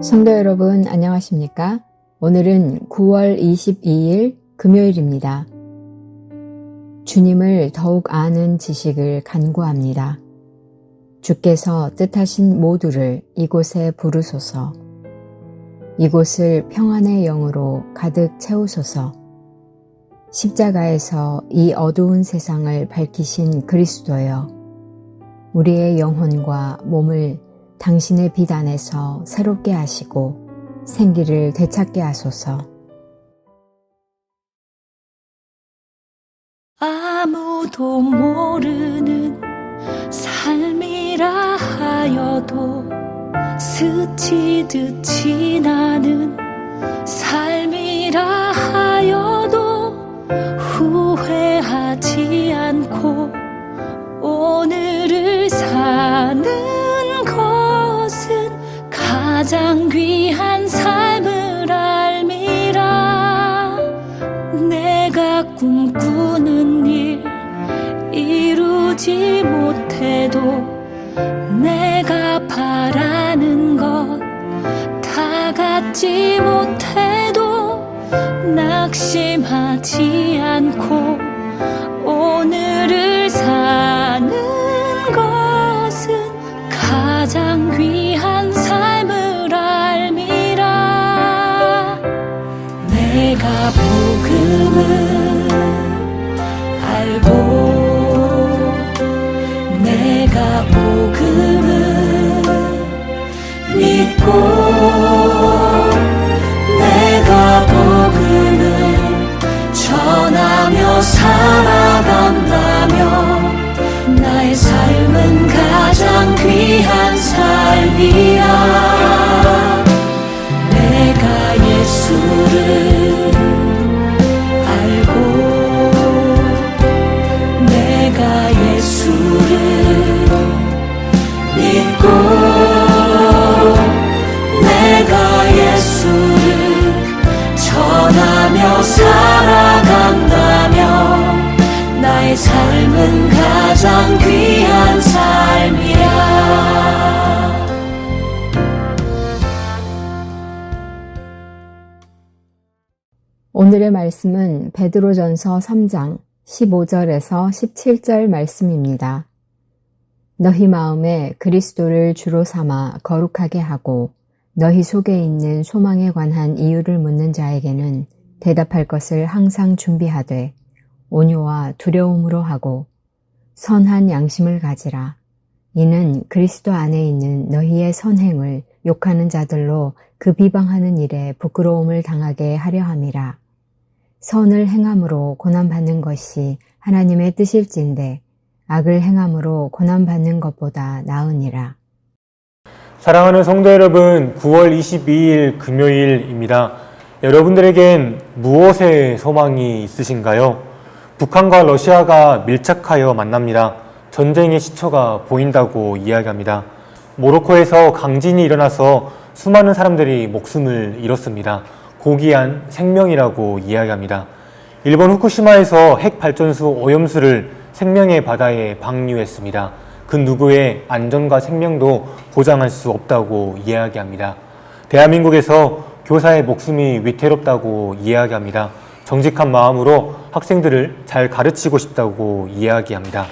성도 여러분 안녕하십니까? 오늘은 9월 22일 금요일입니다. 주님을 더욱 아는 지식을 간구합니다. 주께서 뜻하신 모두를 이곳에 부르소서. 이곳을 평안의 영으로 가득 채우소서. 십자가에서 이 어두운 세상을 밝히신 그리스도여, 우리의 영혼과 몸을 당신의 빛 안에서 새롭게 하시고 생기를 되찾게 하소서. 아무도 모르는 삶이라 하여도 스치듯 지나는 삶이라 하여도 후회하지 않고 오늘을 사는 것은 가장 귀한 삶을 알미라. 내가 꿈꾸는 일 이루지 못해도 내가 바라는 것 다 갖지 못해도 낙심하지 않고 오늘을 사는 것은 가장 귀한 삶을 알미라. 내가 복음을 알고 내가 복음을 믿고 내가 복음을 전하며 살아간다면 나의 삶은 가장 귀한 삶이야. 내가 예수를 알고 내가 예수를 믿고 내가 예수를 전하며 살아간다면 나의 삶은 가장 귀한 삶이야. 오늘의 말씀은 베드로전서 3장 15절에서 17절 말씀입니다. 너희 마음에 그리스도를 주로 삼아 거룩하게 하고 너희 속에 있는 소망에 관한 이유를 묻는 자에게는 대답할 것을 항상 준비하되 온유와 두려움으로 하고 선한 양심을 가지라. 이는 그리스도 안에 있는 너희의 선행을 욕하는 자들로 그 비방하는 일에 부끄러움을 당하게 하려 함이라. 선을 행함으로 고난받는 것이 하나님의 뜻일진데 악을 행함으로 고난받는 것보다 나으니라. 사랑하는 성도 여러분, 9월 22일 금요일입니다. 여러분들에겐 무엇의 소망이 있으신가요? 북한과 러시아가 밀착하여 만납니다. 전쟁의 시초가 보인다고 이야기합니다. 모로코에서 강진이 일어나서 수많은 사람들이 목숨을 잃었습니다. 고귀한 생명이라고 이야기합니다. 일본 후쿠시마에서 핵발전소 오염수를 생명의 바다에 방류했습니다. 그 누구의 안전과 생명도 보장할 수 없다고 이야기합니다. 대한민국에서 교사의 목숨이 위태롭다고 이야기합니다. 정직한 마음으로 학생들을 잘 가르치고 싶다고 이야기합니다.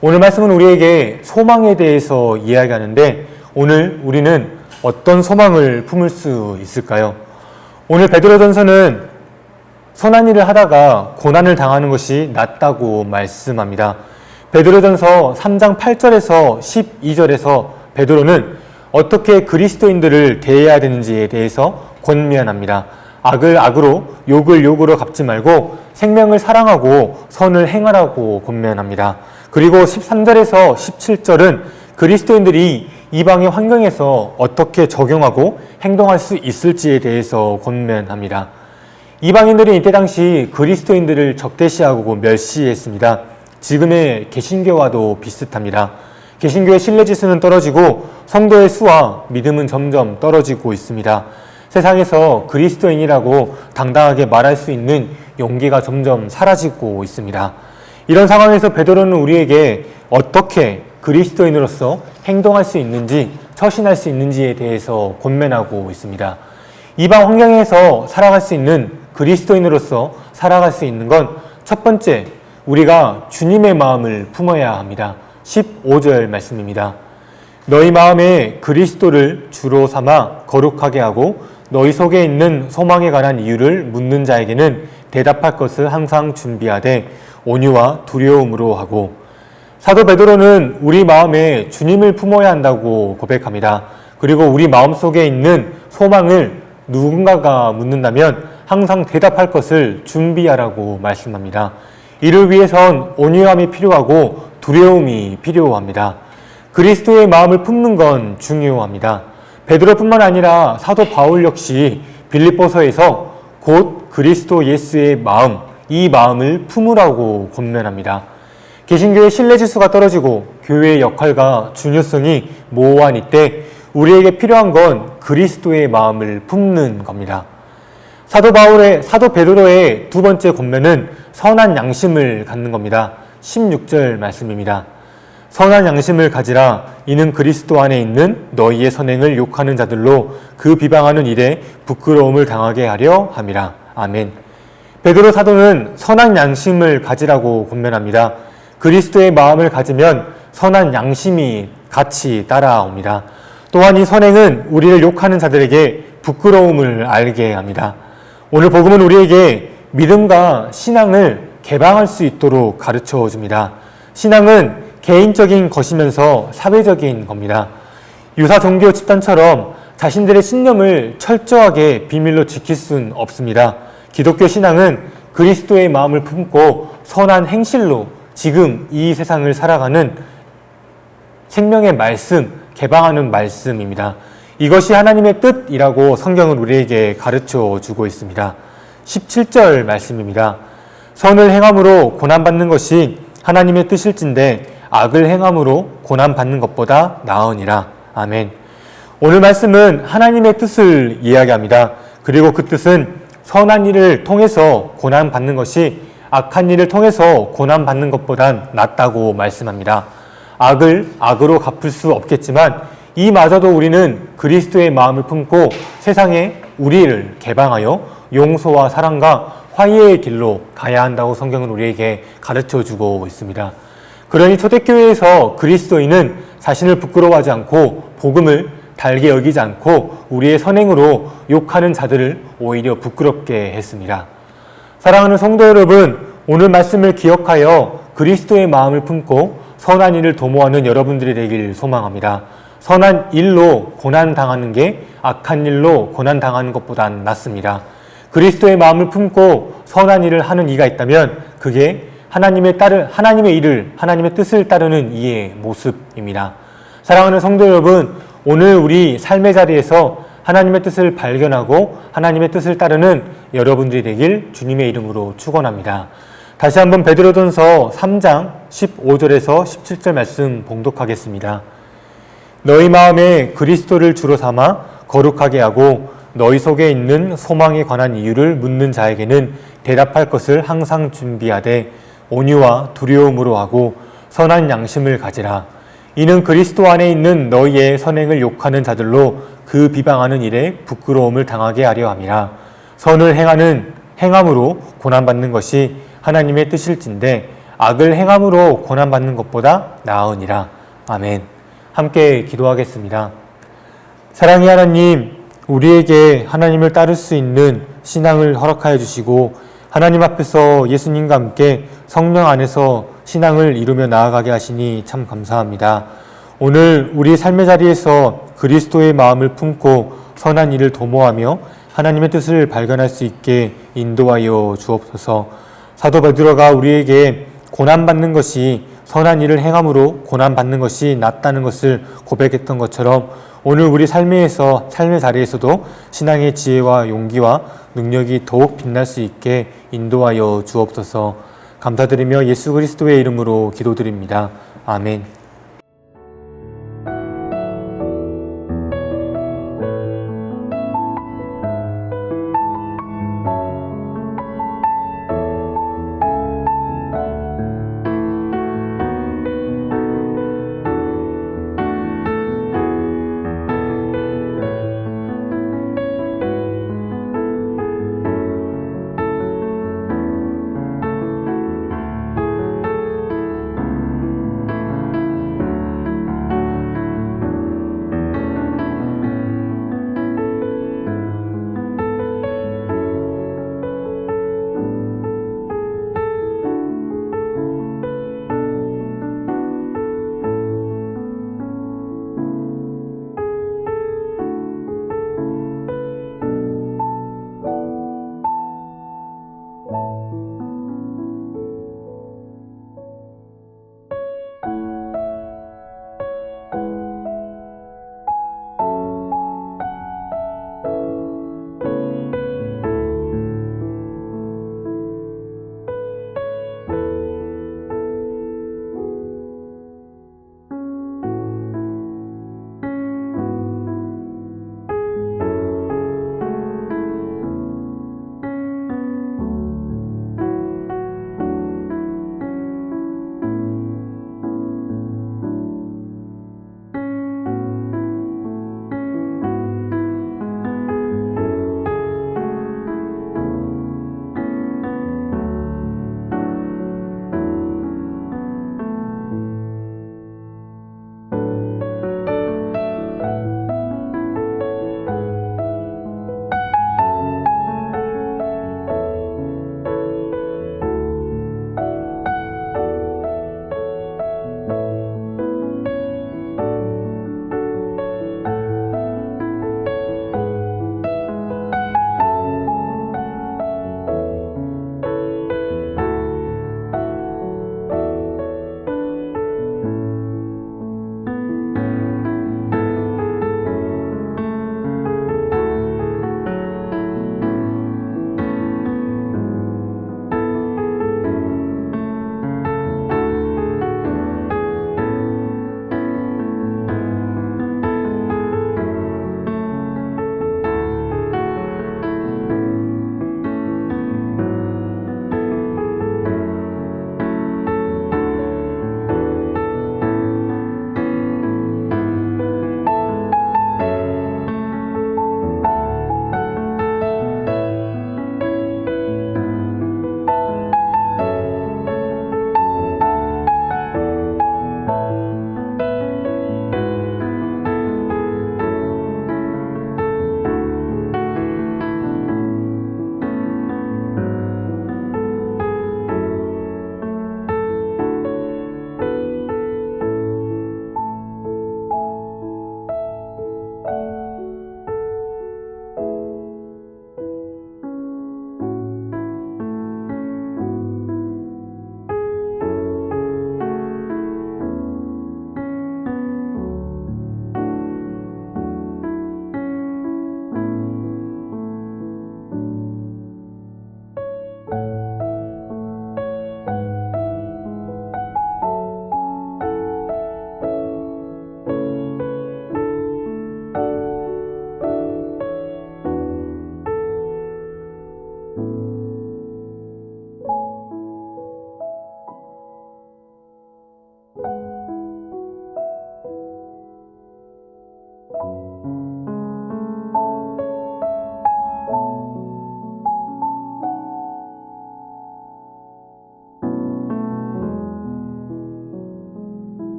오늘 말씀은 우리에게 소망에 대해서 이야기하는데 오늘 우리는 어떤 소망을 품을 수 있을까요? 오늘 베드로전서는 선한 일을 하다가 고난을 당하는 것이 낫다고 말씀합니다. 베드로전서 3장 8절에서 12절에서 베드로는 어떻게 그리스도인들을 대해야 되는지에 대해서 권면합니다. 악을 악으로 욕을 욕으로 갚지 말고 생명을 사랑하고 선을 행하라고 권면합니다. 그리고 13절에서 17절은 그리스도인들이 이방의 환경에서 어떻게 적용하고 행동할 수 있을지에 대해서 권면합니다. 이방인들은 이때 당시 그리스도인들을 적대시하고 멸시했습니다. 지금의 개신교와도 비슷합니다. 개신교의 신뢰지수는 떨어지고 성도의 수와 믿음은 점점 떨어지고 있습니다. 세상에서 그리스도인이라고 당당하게 말할 수 있는 용기가 점점 사라지고 있습니다. 이런 상황에서 베드로는 우리에게 어떻게 그리스도인으로서 행동할 수 있는지, 처신할 수 있는지에 대해서 권면하고 있습니다. 이방 환경에서 살아갈 수 있는 그리스도인으로서 살아갈 수 있는 건 첫 번째, 우리가 주님의 마음을 품어야 합니다. 15절 말씀입니다. 너희 마음에 그리스도를 주로 삼아 거룩하게 하고 너희 속에 있는 소망에 관한 이유를 묻는 자에게는 대답할 것을 항상 준비하되 온유와 두려움으로 하고. 사도 베드로는 우리 마음에 주님을 품어야 한다고 고백합니다. 그리고 우리 마음속에 있는 소망을 누군가가 묻는다면 항상 대답할 것을 준비하라고 말씀합니다. 이를 위해선 온유함이 필요하고 두려움이 필요합니다. 그리스도의 마음을 품는 건 중요합니다. 베드로뿐만 아니라 사도 바울 역시 빌립보서에서 곧 그리스도 예수의 마음, 이 마음을 품으라고 권면합니다. 개신교의 신뢰지수가 떨어지고 교회의 역할과 중요성이 모호한 이때 우리에게 필요한 건 그리스도의 마음을 품는 겁니다. 사도 베드로의 두 번째 권면은 선한 양심을 갖는 겁니다. 16절 말씀입니다. 선한 양심을 가지라. 이는 그리스도 안에 있는 너희의 선행을 욕하는 자들로 그 비방하는 일에 부끄러움을 당하게 하려 함이라. 아멘. 베드로 사도는 선한 양심을 가지라고 권면합니다. 그리스도의 마음을 가지면 선한 양심이 같이 따라옵니다. 또한 이 선행은 우리를 욕하는 자들에게 부끄러움을 알게 합니다. 오늘 복음은 우리에게 믿음과 신앙을 개방할 수 있도록 가르쳐 줍니다. 신앙은 개인적인 것이면서 사회적인 겁니다. 유사 종교 집단처럼 자신들의 신념을 철저하게 비밀로 지킬 수는 없습니다. 기독교 신앙은 그리스도의 마음을 품고 선한 행실로 지금 이 세상을 살아가는 생명의 말씀, 개방하는 말씀입니다. 이것이 하나님의 뜻이라고 성경은 우리에게 가르쳐 주고 있습니다. 17절 말씀입니다. 선을 행함으로 고난받는 것이 하나님의 뜻일진데 악을 행함으로 고난받는 것보다 나으니라. 아멘. 오늘 말씀은 하나님의 뜻을 이야기합니다. 그리고 그 뜻은 선한 일을 통해서 고난받는 것이 악한 일을 통해서 고난받는 것보단 낫다고 말씀합니다. 악을 악으로 갚을 수 없겠지만 이마저도 우리는 그리스도의 마음을 품고 세상에 우리를 개방하여 용서와 사랑과 화해의 길로 가야 한다고 성경은 우리에게 가르쳐주고 있습니다. 그러니 초대교회에서 그리스도인은 자신을 부끄러워하지 않고 복음을 달게 여기지 않고 우리의 선행으로 욕하는 자들을 오히려 부끄럽게 했습니다. 사랑하는 성도 여러분, 오늘 말씀을 기억하여 그리스도의 마음을 품고 선한 일을 도모하는 여러분들이 되길 소망합니다. 선한 일로 고난당하는 게 악한 일로 고난당하는 것보단 낫습니다. 그리스도의 마음을 품고 선한 일을 하는 이가 있다면 그게 하나님의 일을, 하나님의 뜻을 따르는 이의 모습입니다. 사랑하는 성도 여러분, 오늘 우리 삶의 자리에서 하나님의 뜻을 발견하고 하나님의 뜻을 따르는 여러분들이 되길 주님의 이름으로 축원합니다. 다시 한번 베드로전서 3장 15절에서 17절 말씀 봉독하겠습니다. 너희 마음에 그리스도를 주로 삼아 거룩하게 하고 너희 속에 있는 소망에 관한 이유를 묻는 자에게는 대답할 것을 항상 준비하되 온유와 두려움으로 하고 선한 양심을 가지라. 이는 그리스도 안에 있는 너희의 선행을 욕하는 자들로 그 비방하는 일에 부끄러움을 당하게 하려 함이라. 선을 행함으로 고난받는 것이 하나님의 뜻일진데 악을 행함으로 고난받는 것보다 나으니라. 아멘. 함께 기도하겠습니다. 사랑의 하나님, 우리에게 하나님을 따를 수 있는 신앙을 허락하여 주시고 하나님 앞에서 예수님과 함께 성령 안에서 신앙을 이루며 나아가게 하시니 참 감사합니다. 오늘 우리 삶의 자리에서 그리스도의 마음을 품고 선한 일을 도모하며 하나님의 뜻을 발견할 수 있게 인도하여 주옵소서. 사도 베드로가 우리에게 고난받는 것이 선한 일을 행함으로 고난받는 것이 낫다는 것을 고백했던 것처럼 오늘 우리 삶의 자리에서도 신앙의 지혜와 용기와 능력이 더욱 빛날 수 있게 인도하여 주옵소서. 감사드리며 예수 그리스도의 이름으로 기도드립니다. 아멘.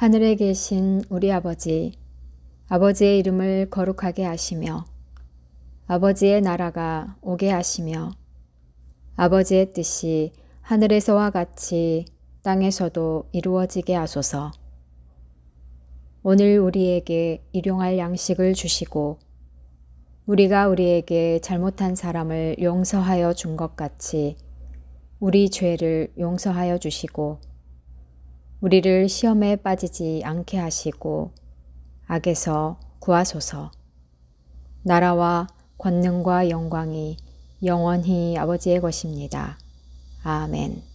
하늘에 계신 우리 아버지, 아버지의 이름을 거룩하게 하시며 아버지의 나라가 오게 하시며 아버지의 뜻이 하늘에서와 같이 땅에서도 이루어지게 하소서. 오늘 우리에게 일용할 양식을 주시고 우리가 우리에게 잘못한 사람을 용서하여 준 것 같이 우리 죄를 용서하여 주시고 우리를 시험에 빠지지 않게 하시고 악에서 구하소서. 나라와 권능과 영광이 영원히 아버지의 것입니다. 아멘.